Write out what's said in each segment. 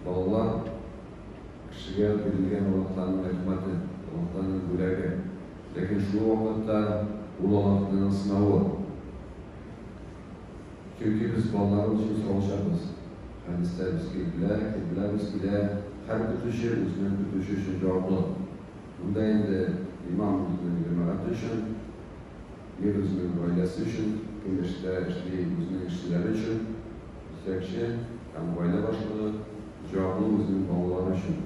Балалар кешегә бирелгән Аллаһның рәхмәте, Аллаһның бүләге. Ләкин шул вакытта ул Аллаһның сынавы. Чөнки без балаларыбыз өчен сорашабыз. Хәдистә безгә биләбез килә, һәр көтүче үзенең көтүче өчен җаваплы. Бунда инде имам үзенең җәмәгате өчен, ир үзенең гаиләсе өчен, килештә эшли үзенең эшчеләре өчен, җитәкче һәм гаилә башлыгы җаваплы үзенең балалары өчен.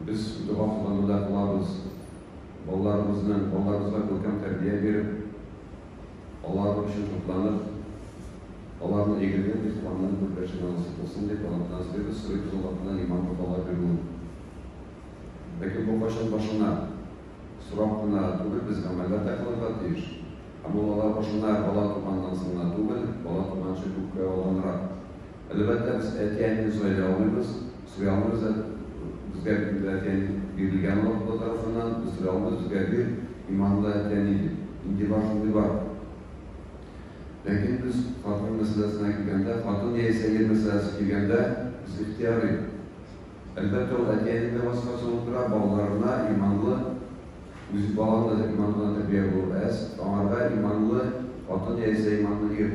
Biz dua kılanda kılarız. Ballarımızga görkem terbiye verip, Allah'ın için toplanıp, Allah'ın egilgen ihtimallarını bir peşine nasip olsun diye Allah'tan sizleri sürekli Allah'tan iman babalar verilir. Belki bu başına surakına tuğbil biz ameller takılırlar deyir. Ama Allah başına bala tuğmandan sonra tuğbil, bala tuğman için tuğkaya olanlar. Elbette biz etiyeni söyleyemiyoruz, bizga berilgan Alloh tarafidan bizlarimiz bizga bir imonda ekanligi, intiboh shunday bor. Lekin biz xotin masalasine kelganda, xotin yeysaga masalasi kelganda biz ixtiyoriy. Albatta u aytganidek vasifasi o'tirib bolalarına imonli, o'z bolani imonda tarbiya qilib, onlarga imonli xotin yeysa imonli er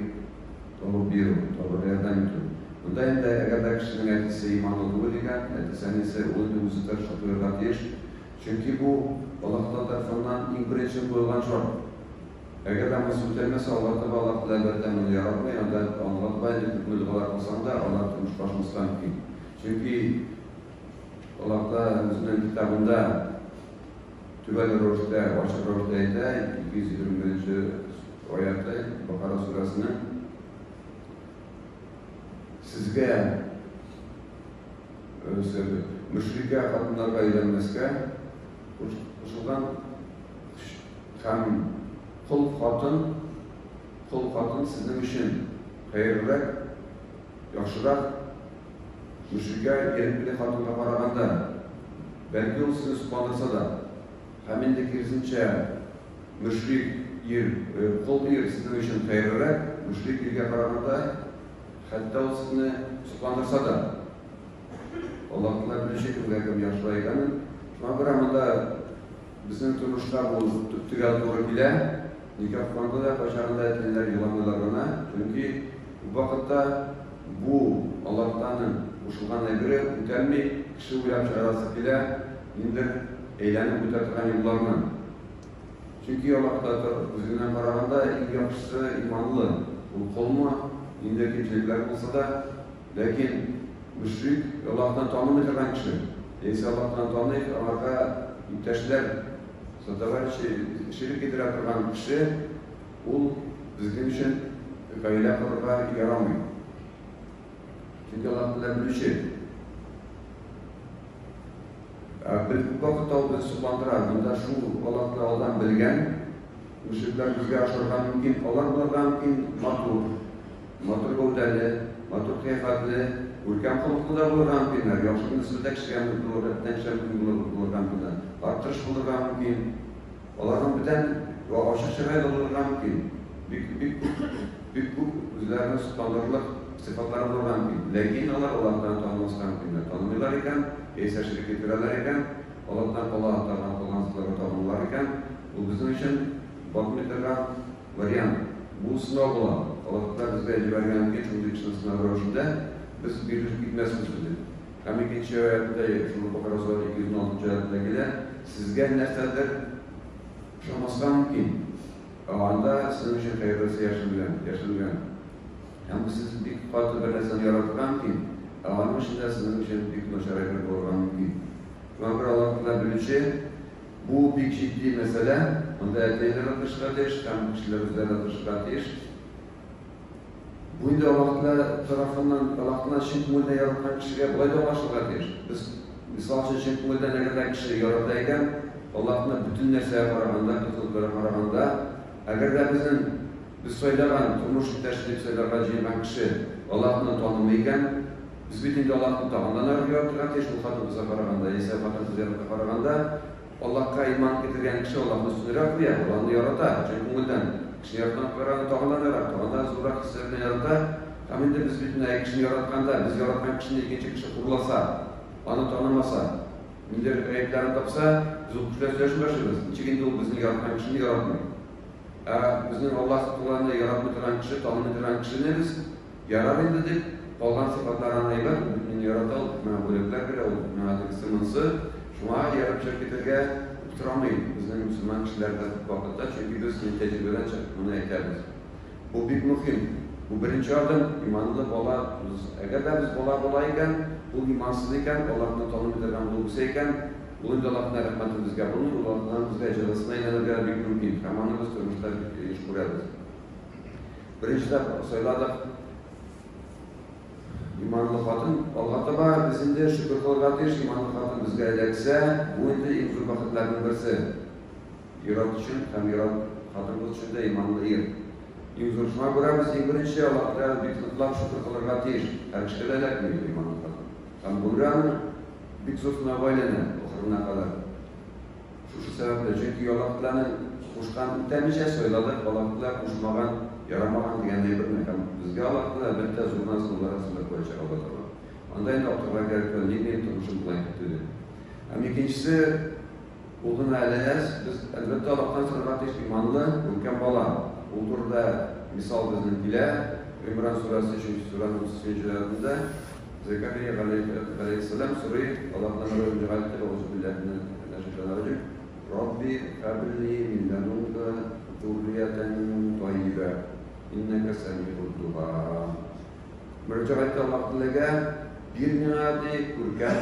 topib berib, to'g'ri yordam etib. Bunda endi agarda kishining aytisi imonli bo'lgan, aytsan esa o'zini o'zi tashlashga tiysh. Chunki bu Alloh tomonidan eng birinchi qo'yilgan shart. Agarda mas'ul emas, Alloh taolo albatta uni yaratmay, unda Alloh bayni qilgan qilsanda Alloh turmush boshlashidan mumkin. Chunki Alloh o'zining kitobida tuval ro'shda, ochiq ro'shda aytdi, 221-oyatda Baqara surasining sizga müşrika xotinlarga uylanmasga qo'shilgan ham qul xotin sizning uchun xayrliroq, yaxshiroq müşrika erkak xotinga qaraganda balki u sizni suqlandirsa da hamda kirsincha mushrik qul sizning uchun xayrliroq, mushrik erga qaraganda hatta o sizni suqlandirsa da Alloh taolo bir shekilde yaxshilaygan. Shuna ko'ra bunda bizning turmushda bu tugal to'g'ri kela, nikoh qilganda qachonda aytganlar yo'llanmalarga, chunki bu vaqtda bu Allohdan qo'shilgan biri o'tolmay kishi o'ylab chiqarsa kela, endi aylanib o'tadigan yo'llarni. Chunki Alloh taolo o'zidan qaraganda eng yaxshisi imonli, u qo'lma İndi kimçilikler olsa da, lakin müşrik Allah'tan tanımayan kişi. Neyse Allah'tan tanıyıp, Allah'a imtaşlar, satava şirik edilen kişi, o bizim için gayle kılırga yaramıyor. Çünkü Allah'tan bir şey. Bir vakitte o bizi subhandırar. Bunda şu Allah'tan bilgen, müşrikler bizge aşırgan mümkün, Allah'tan mümkün motor gövdeli, motor kıyafetli, ülken kılıklı da bulurgan mümkünler. Yoksa nisilde kişigen bulurgan mümkünler. Arttırış bulurgan mümkün. Onların birden ve aşık şirayda bulurgan mümkün. Büyük bu üzerine subhanlarlık sıfatları bulurgan mümkün. Lakin onlar Allah'tan tanımasından mümkünler. Tanımıyorlar iken, ise şirk ettirirler iken, Allah'tan kolansızları tanımlar iken, bu bizim için bakım edilen varyant. Bu sınav olan. Allah'tan bizde vergen ki çünkü için sınav rojunda biz birlik gitmezsiniz dedi. Hem ikinci ayette şunu Bakara Suresi 216. ayette gelen sizge nesnedir şamasdan mümkün. O anda sizin için hayırlısı yaşanılan. Hem siz bir farklı bir nesne yaratırken ki o anda şimdi sizin için bir başarılı olman mümkün. Şu an Allah'tan bilinci bu bir ciddi mesele. Onda eldeyle atışlardır, hem kişiler üzerine atışlardır. Bu indi Allah'tan şirk-i yaratan kişiye bulay da ulaşırlar. Biz misal için şirk-i ne kadar kişiyi yaratayken Allah'tan bütün nerseye karaganda, kıtılıklara karaganda eğer de biz söyleyen, turmuş teşrif söyleyen kişi Allah'tan tanımayken biz bütün Allah'tan tanımalar yaratırlar. Bu fatımıza karaganda, ise fatımıza yaratırlar karaganda Allah'a iman getirgen kişi Allah'ın üstüne yapıyor, Allah'ını yaratar. Çünkü bundan kişi yaratan karaganda tanımalar, tanımalar zurak hislerine yaratar. Hem de biz bütün kişini yaratkanda, biz yaratkan kişinin ikinci kişi kurulasa, onu tanımasa, millet ayıplarını tapsa, biz o kuşlar söyleşin başlarız. İçiginde o bizim yaratkan kişini yaratmıyor. Bizim Allah tutulanında yaratmayan kişi, tanımayan kişi biz yararın dedik, olgan sıfatlarına ayılar, bütün yaratal, bölükler bile oldu. Kısmınsı, şuna yarım şirketlerge tutturamayın. Bizim Müslüman kişilerde vakitte, çünkü biz tecrübeden bunu ekeriz. Bu büyük mühim. Bu birinci adım, imanlı bola, eğer de biz bolayken, bu imansız iken, Allah'ın tanımayan bulgusu iken, bunun da Allah'ın rahmeti bizge bulunur, Allah'ın bizge ecazasına inanırlar büyük mümkün. Kamanımız durmuşlar iş kurarız. Birinci de söyledik, imanlı kadın, Allah'ta var, bizim de şükür kılgatır, imanlı kadın bizge edekse, bu indi imzul vakitlerinin birisi. Yarat için, hem yarat kadınımız için de imanlı yer. Yuzuruşma göre biz İngilizce Allah'ta bir tutlak şükür kılgatır, her kişide de etmiyor imanlı kadın. Hem bunun bir tutusuna baylene, okuruna kadar. Şu sebeple, çünkü yolaklarının kuşkan temişe söyledik, yolaklar kuşmagan, yaramagan diyenle bilmek. Bizge Allah'ta elbette zurna sınırlara sınır koyacak Allah'ta. Onda yine oturma gerekli, neyini tutmuşum bulan gitti. Hem ikincisi, Ulun ələyəz, biz elbette Allah'tan sınırlatı imanlı, ülken bala. Uldur da misal bizim bile, İmran suresi 3. suranın 33'lerinde Zekeriya aleyhisselam soruyu Allah'tan önce halde ve uzubillahine Rabbi habli min ladunka zurriyeten tayyibe inneke semihud duha. Mercaat Allah'talega bir nadi ülken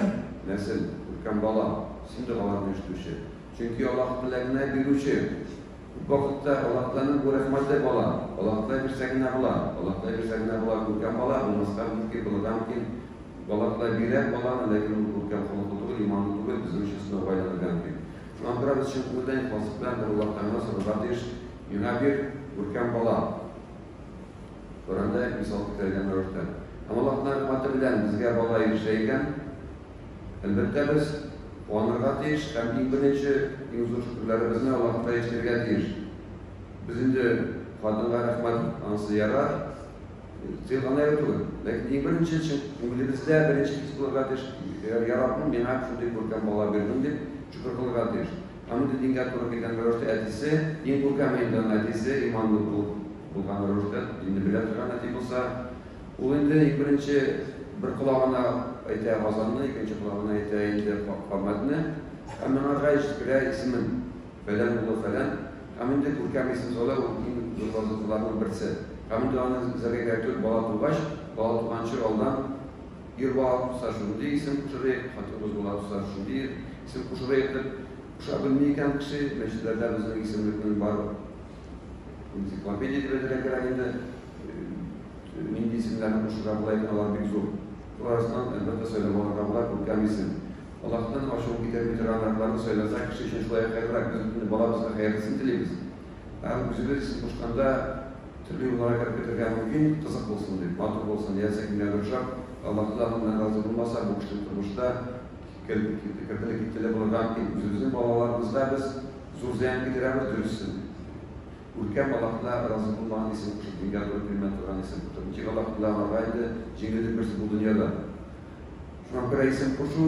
nesil, ülken bala. Şimdi Allah'ın üstü. Çünkü Allah'talega bir üşü. Bu vakitte Allah'tan bu rahmette bala, Allah'ta bir sekine bala, Allah'ta bir sekine bala kurkan bala, olmazsa ki bulacağım ki Allah'ta bire bala, lakin kurkan kılıklığı imanlı tuğu bizim işin olaylarından ki. Şu an biraz için buradan fasıklar da Allah'tan nasıl kardeş, yine bir kurkan bala. Oranda misal tutarken örten. Ama Allah'tan rahmette bilen bizge bala erişeyken, elbette biz o anırga deyiş, hem birinci İngilizce şükürlerimizin Allah'ta işlerge deyiş. Bizim de kadınlar rahmet ansı yarar, zilgana yurtudur. Lakin birinci için, İngilizce birinci kısmı deyiş, yarabbim ben hep şurada kurkan bala verdim deyip, şükür kılga deyiş. Ama dediğinge kurkan eken görüşte etisi, din kurkan meydan etisi, imanlı bulgan görüşte, dini bile turan eti bulsa, o indi birinci bir kulağına aytaya kazanını, ikinci kulağına aytaya indi formatını. Hemen araya şüküre ismin falan olur falan. Hemen de kurkan isim sola o kim durvazlıklarının birisi. Hemen de onun zerge gertür bala tuğançır oldan bir bala tutsa şundi, isim kuşuraya, hatırımız bala tutsa şundi, isim kuşuraya etip kuşabilmeyken kişi, meşhurlarda bizim isimlikinin var. Ensiklopediya direlerinde nindi isimlerini kuşura bulayken alan bir zor. Bu arasından elbette söyleme olarak kurkan isim. Allah'tan aşağı gider bitiranlarını söylesek, kişi için şuraya kayırarak bizim balamızda hayırlısını dileyiz. Yani güzel isim kuşkanda türlü yollara hareket ederken mümkün kızık olsun diye, matlık olsun diye sekimler duracak. Allah'tan razı olmasa bu kişinin durmuşta kırkılı kitle bulurdan ki bizim balalarımızda biz zor ziyan gideremiz dürüstsün. Ülkem Allah'la razı olmayan isim kuşu, dünyada hükümet olan isim kuşu. Çünkü Allah'la varaydı, cingildir birisi bu dünyada. Şu an bir isim kuşu,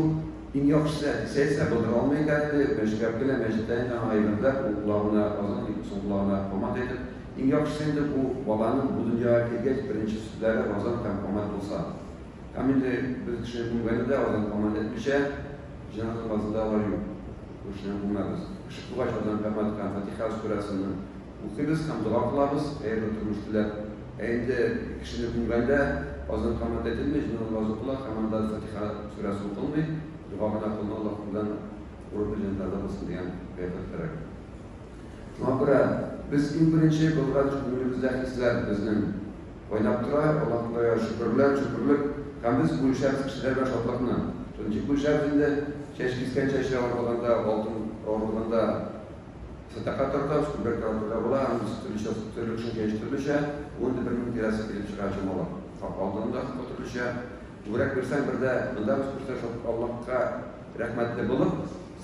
İn yoksa sesle bulur olmayı geldi, meşgabıyla meclitten ayrıldılar, o kulağına azın, son kulağına komat edip, in yoksa şimdi bu babanın bu dünyaya gelgeç birinci sütleri azın tam komat olsa. Hemen de biz kişinin bunları da azın komat etmişe, Cenab-ı bazında var yok. Bu kişinin bunlarız. Işık bu başladan kamat Fatiha suresini okuyuz, hem dua kılavuz, eğer oturmuştular. Eğer kişinin bunları azın komat edilmiş, Cenab-ı Azıkullah, hemen de Fatiha suresi okulmuyor. Duadan Allah'tan grubu cennete basın diyen beyefetlerek. Şuna göre biz ilk birinci bulgar cümlemizde hisler bizden oynap durar, Allah'a şükürlük. Hem biz bu işler kişilerle şatlıkla. Çünkü bu işlerinde çeşkisken çeşitli ortalığında, altın ortalığında sadaka tarafta, şükürlük tarafta bola, hem biz türlü için geçtirilişe, onu da bir müntirası gelip çıkaracağım ola. Aldığında oturuluşa, Burak birsen bir de bundan sonra Allah'a rahmetli bulup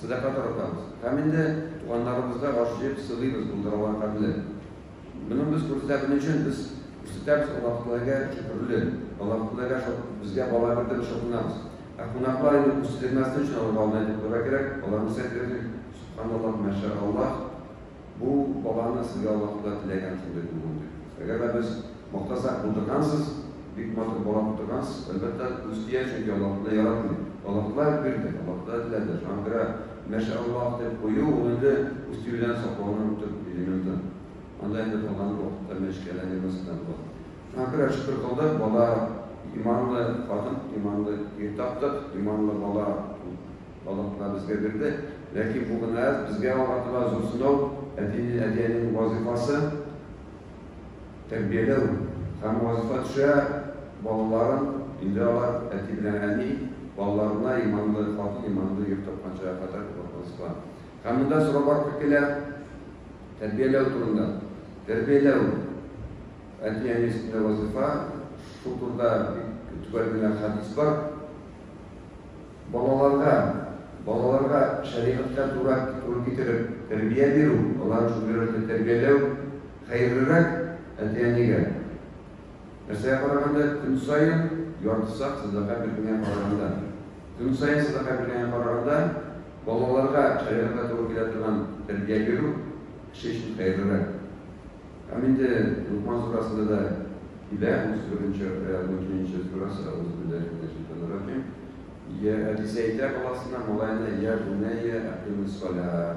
sadaka tarafımız. Hemen de tuğanlarımızda karşılayıp sığıyız bunlara olan kabili. Bunun biz kurtulduğun için biz Üstüde biz Allah'lığa şükürlü. Allah'lığa bizge bala verdi bir şokunamız. Kunaklar indi üstüdürmezden için Allah'ın edip gerek. Allah'ın sekreter Subhanallah, maşallah. Bu babanın sizge Allah'lığa dilegen çünkü bulundu. Eğer biz muhtasar buldurgansız, bir matır bala buldurgansız, elbette üstüye çünkü Allah'lığa yaratmıyor. Allah'lığa birdi, Allah'lığa diledi. Şu an göre maşallah deyip koyu, onu da üstüden saklanın tutup bilinirdi. Ondan da Allah'ın vakitte meşgullenmesinden dolayı. Şu an göre şükür kıldık, bala imanlı kadın, imanlı irtaptık, imanlı bala Allah'lığa bizge birdi. Lakin bugün bizge Allah'lığa zulsünov, ediyenin vazifası terbiyelev. Hem vazife düşe balaların indialar etibileneni, balalarına imanlı kadın, imanlı irtap kançaya kadar vazife. Hem bundan sonra baktık ile terbiyelev turunda. Terbiyelev ediyenin üstünde vazife. Şu turda tübergülen hadis var. Balalarga şeriatga doğru getirip terbiye veru, Allah'ın şükürlerle terbiyelev, hayırlırak ediyenige. Mesela karaganda gün sayın yortsak sadaka birliğine karaganda. Gün sayın sadaka birliğine karaganda balalarga şeriatga doğru getirip terbiye veru, şeşit hayırlırak. Aminde Lukman surasında da ile 34. surası Euzubillahimineşşeytanirracim. Hadis-i Allah'sına molayna ya bunayya aqimus salat.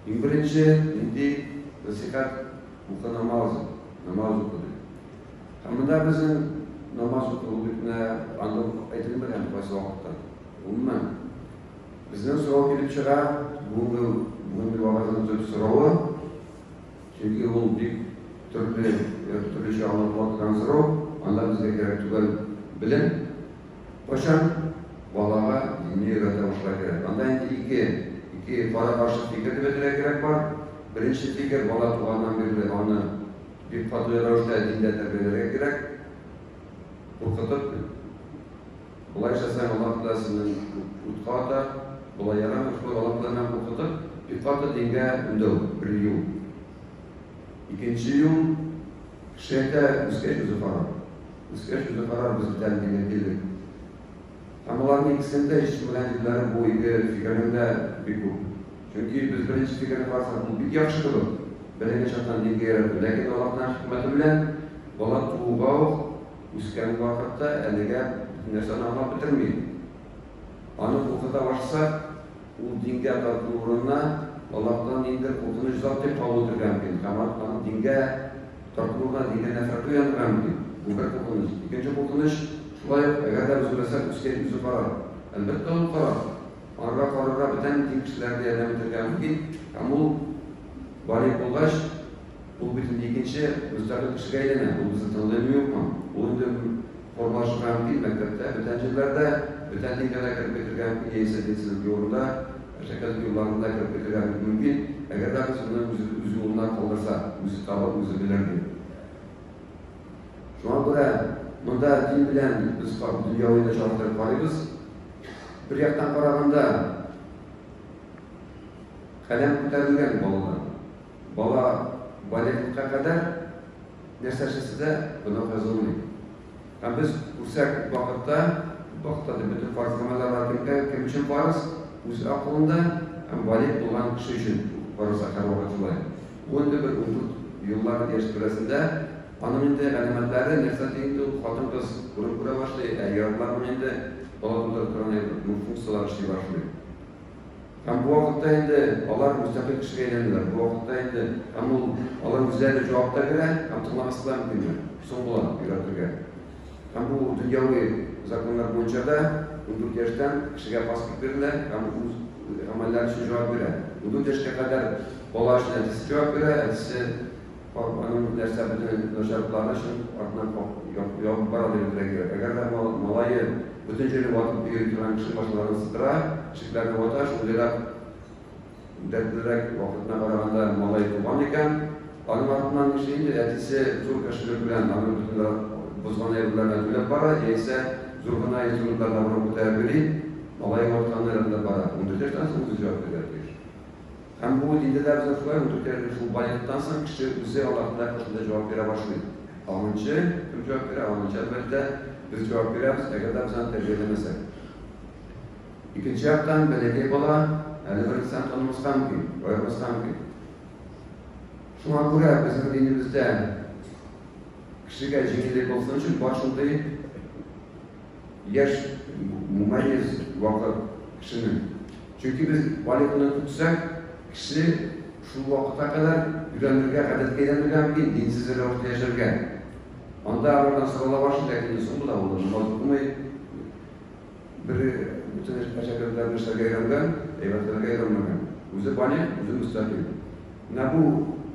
Birinci indi nasihat bu namaz okudu. Hamda bizim namaz okudukna anlık edilmeden başka vakıttan. Umma bizden soğuk gelip çıkar bunu vaazın tüm soruğu. Çünkü o bir türlü şey anlatmaktan soruğu. Anda bize gerek tügal bilim. Başan Valağa dini irade başlar gerek. Anda iki para karşı fikir de gerek var. Birinci fikir vala tuğandan biri onu bir fatwa rojda dinde terbiyelerek gerek. Korkutup dolayısıyla sen Allah Teala'sının utkada olay yaramış bu Allah Teala'nın korkutup bir fatwa dinge ündev bir yıl. İkinci yıl şeyde üskeş yüzü farar. Üskeş yüzü farar biz bir tane dinge bildik. Amaların ikisinde işçilencilerin bu iki fikrinde bir bu. Çünkü biz birinci fikrini varsa bu bir yakışı kılıp birinci şarttan dinge yaratır. Lakin Allah'tan hikmeti bilen bala tuğbav üsken vakitte elige nesana Allah bitirmeyin. Anı hukuka varsa o dinge tatlı uğruna Allah'tan indir hukukunu zaten pavudur mümkün. Ama dinge tatlı uğruna dinge nefret uyanır mümkün. Bu bir hukukunuş. İkinci hukukunuş şulay eğer de biz öylesak üsken yüzü karar. Elbette o karar. Arga kararga biten din kişilerde yerine bitirgen mümkün. Ama balik olgaç bu bütün ikinci müstakil kişiye eyleme. Bu bizi tanıdığım yok mu? Onun da formalaşma mümkün mektepte. Bütüncülerde bütün dinlere kırıp bitirgen mümkün. Yeyse dinsiz yolunda şekilde yollarında kırıp bitirgen mümkün. Eğer de biz bunun yüzü yolundan kalırsa yüzü kalıp yüzü bilirdi. Şu an buraya bunda din bilen biz dünya oyunda şartları varız. Bir yaktan karaganda kalem ko'tarilgan bolalar. Bola bolalikka qadar narsasi de bunaqa zo'rlik. Ham biz ursak vaqtda bütün farzlamalar kim uchun farz? O'z aqlida ham bolik bo'lgan kishi uchun farz qarorlar. Bunda bir yıllar geçtiresinde anımın da elementleri nefsatinde kadın kız kura başlıyor. Yarınlar önünde Allah'ın bu funksiyalar işi başlıyor. Hem bu vakitte indi Allah müstakil kişiye eğlendiler. Bu vakitte indi ama Allah güzel cevap da veren hem tırnamasılar mümkün. Son bulan yaratırken. Hem bu dünyavi zakonlar boyunca da undur yaştan kişiye paslık verirler. Hem bu ameller için cevap veren. Undur yaşta kadar bolaş netisi cevap veren. Netisi Anın derse bütün şartlarına şimdi ardından yok paraları gerekiyor. Eğer de malayı bütün şeyi vakit bir yürütülen kişi başlarını sıtıra, kişilerine vataş, onlara dertlerek vakitine kararında malayı tuban iken, anın ardından işleyince etisi zor kaşıdır bilen, anın bütün bozgan evlerden bile para, yeyse zorguna yetkinliklerden bunu kutayabilir, malayı vakitlerinde para. Onu dersten sonra cevap verir. Hem bu dinde de bize soruyor, Türkiye'de şu bayılıktan sonra kişi bize Allah'ın karşısında cevap vere başlıyor. Alınca kim cevap verir? Alınca elbette biz cevap veririz, eğer de bizden terbiyelemesek. İkinci yaktan belediye bola, yani bir insan tanımızdan ki, koyarımızdan ki. Şuna göre bizim dinimizde kişiye cimrilik olsun için başında yaş mumayyiz vakit kişinin. Çünkü biz balıkını tutsak, kişi şu vakıta kadar yürüyenlerge, adet geylenlerge bir dinsizleri ortaya yaşarken. Onda oradan sırala başlayacak insan bu da olur. Namaz okumayı bir bütün eşeklerden işlerge ayırangan, eyvatlarga ayıranmagan. Özü bani, özü müstakil.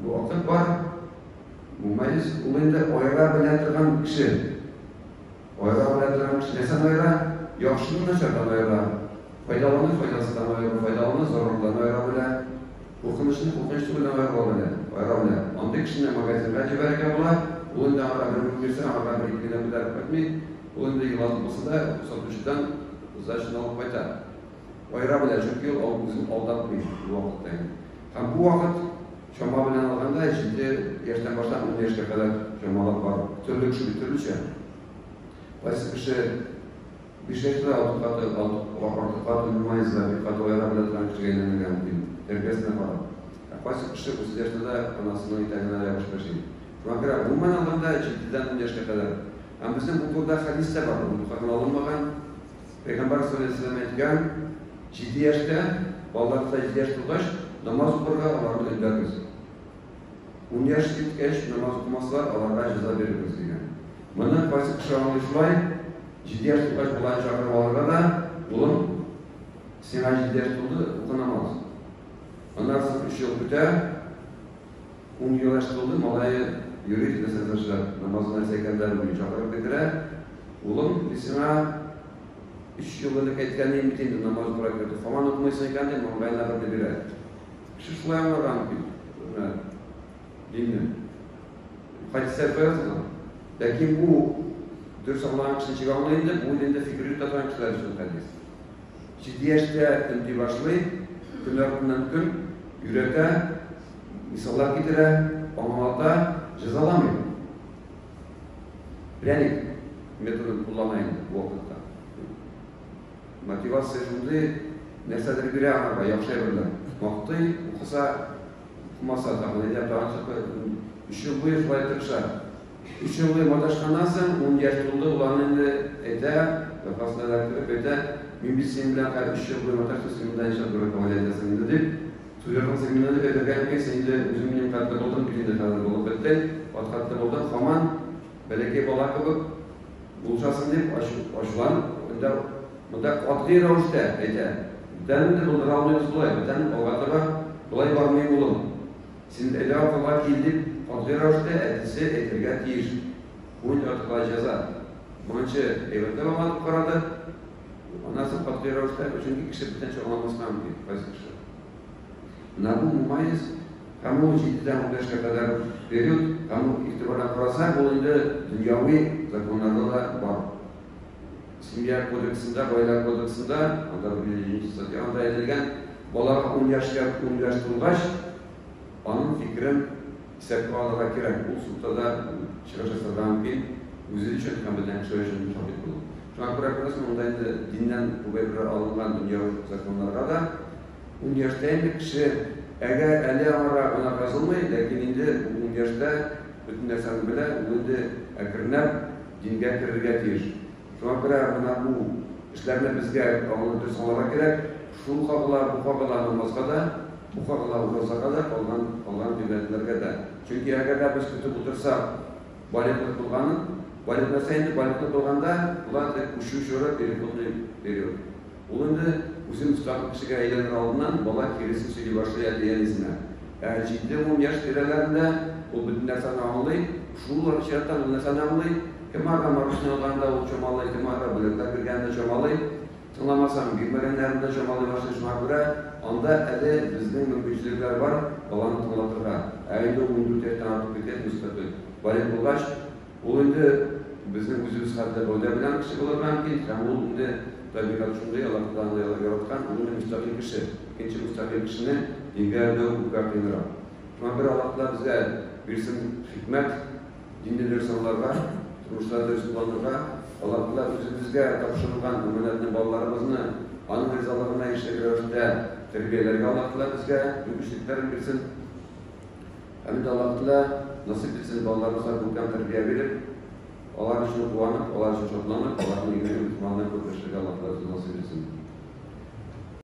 Bu vakit var, mumayyiz, olayında oyra bilen turgan kişi. Oyra bilen turgan kişi, nesen oyra? Yaxşını naşardan oyra. Faydalanır, faydasından oyra, faydalanır, zararından oyra bilen. Okunuşunu bilen oyra bilen. Andı kişinin magazinler ciberken ola, olayında ara bir bilirsen, ara bir ikilden biler etmeyi, olayında yılatılması da satışından zaten alıp baytar. Oyra bilen çünkü bizim aldatmayız bu vakitte. Hem bu vakit Şoma bilen alganda ciddi yaştan baştan 10 yaşa kadar şomalar var. Türlü kişi bir türlüçe. Bazı kişi bir şeyde altı katı numayizler, bir katı oyara bile tutan kişi geylenirken terbiyesine var. Bazı kişi bu yaşta da anasının itaatine yapış bir şey. Şu an kadar umman alganda ciddiden 10 yaşa kadar. Ama bizim bu konuda hadis de var. Bu kadar alınmadan Peygamber sallallahu aleyhi ve sellem etken ciddi yaşta, vallahi da ciddi yaşta ulaş, namaz okurga Allah'ın öldürürüz. 10 yaş gitkeş namaz okumaslar Allah'a ceza veririz diyen. Bundan bazı kişi anlaşılay, ciddi yaş ulaş bulan çağırır olarga da, oğlum, sana ciddi yaş oldu, okunamaz. Ondan sonra 3 yıl biter, 10 yıl yaş oldu, malayı yürüyüş deseniz açılar, namazına sekender boyu çağırır bedire, oğlum, sana 3 yıllık etkenliğin bitindi, namaz bırakırdı. Falan okumaysan kendi mağaylarla bedire. Kişi şulayanlardan dinle. Hadisler koyarsın. Lakin bu dört Allah'ın kişinin çıkarmayınca bu dilinde fikri tutan kişiler için hadis. Ciddi yaşta inti başlayıp günlerden gün yürekte misallar getire, anlamada cezalamıyor. Yani metodunu kullanmayın bu vakitte. Motivasyon şimdi nesneleri biri anlar, yaxşı evriler. Vakti okusa Masa tahmin edip daha çok 3 yıl boyu şulay tırışar. 3 yıl boyu madaşkandan sonra 10 yaş oldu, ulanın ede, kafasına elektrip ede, mümkün bilen 3 yıl boyu madaşkandan sınırdan inşallah böyle kabul edesin dedi. Tuyarın sınırını ederken seni de üzümünün katta oldum, birinde kadar olup etti. Katta oldum, faman, belki bala kabuk, buluşasın deyip aşılan, bunda adli ravuşta ede. Benim de bunları almıyoruz bulay, ben o kadar bulay varmayayım oğlum. Şimdi ele altılar gidip adli ravuşta edilse etirgen tiyir. Bunun atıkla ceza. Bununca evette olmadık paradı. Ondan sonra adli ravuşta çünkü kişi biten çok olmasından ki. Bazı kişi. Bu mumayyiz, kamu ciddiden 15'e kadar periyot, kamu iktibardan kurasa, olunca dünyavi zakonlarda da var. Simya kodeksinde, baylar kodeksinde, anda birinci statü, anda edilgen, bala 10 yaş tulgaç, onun fikrin sepka alarak gerek, bu sultada çıkacaklardan mümkün, üzeri için kamilden söyleşini müşahit bulun. Şu an bırakırsan, onda dinden kuvvetler alınan dünya zakonlara da, 10 yaşta kişi eğer 50 amara ona kazılmayı, lakin indi 10 yaşta bütün dersini bile, bunu ekirnep, dinge kirirge tiyir. Şu an kadar bu işlerine bizge anlatır sanılarak gerek, şu kakılar, bu kakılar olmazsa da, bu kakılar olmazsa kadar olan devletlerge de. Çünkü eğer biz kötü bulursak, balıklık bulganın, balıklıksa indi balıklık bulganda, ulan uşu şöyle veriyor. Olunca bizim müstakil kişiye eğlenir aldığından balak gerisi suyu başlaya diyen izine. Eğer ciddi 10 yaş derelerinde o bütün dersini anlayıp, şuurlar şeriattan o dersini anlayıp, kemarda maruşun yollarında o çomalayıp, kemarda biletler birgende çomalayıp, tınlamasam bilmeyenlerinde çomalayıp başlayışına göre, anda ele bizden mümkünçülükler var, balanı tınlatırga. Eğer de o mündürtetten artık biter, müstakil. Balık bulaş, olunca bizim üzülüz hatta oylayabilen kişi olurken ki, hem olunca tabiat şunda Allah'tan yaratkan onun müstakil kişi, ikinci müstakil kişinin ilgili hukuka kıyınır. Şu an bir Allah'la bize birsin hikmet, dinler sanlarga, turmuşlarda üstünlüğe, Allah özümüzge tapşırılgan ümmetli ballarımızını anın rızalarına işlek rövüşte terbiyelerge Allah bizge mümkünlüklerin bilsin. Hem de Allah nasip etsin ballarımıza bulgan terbiye verip, onlar için kuanıp, onlar için çoklanıp, Allah'ın ilgili Müslümanların kurtuluşları Allah nasip etsin.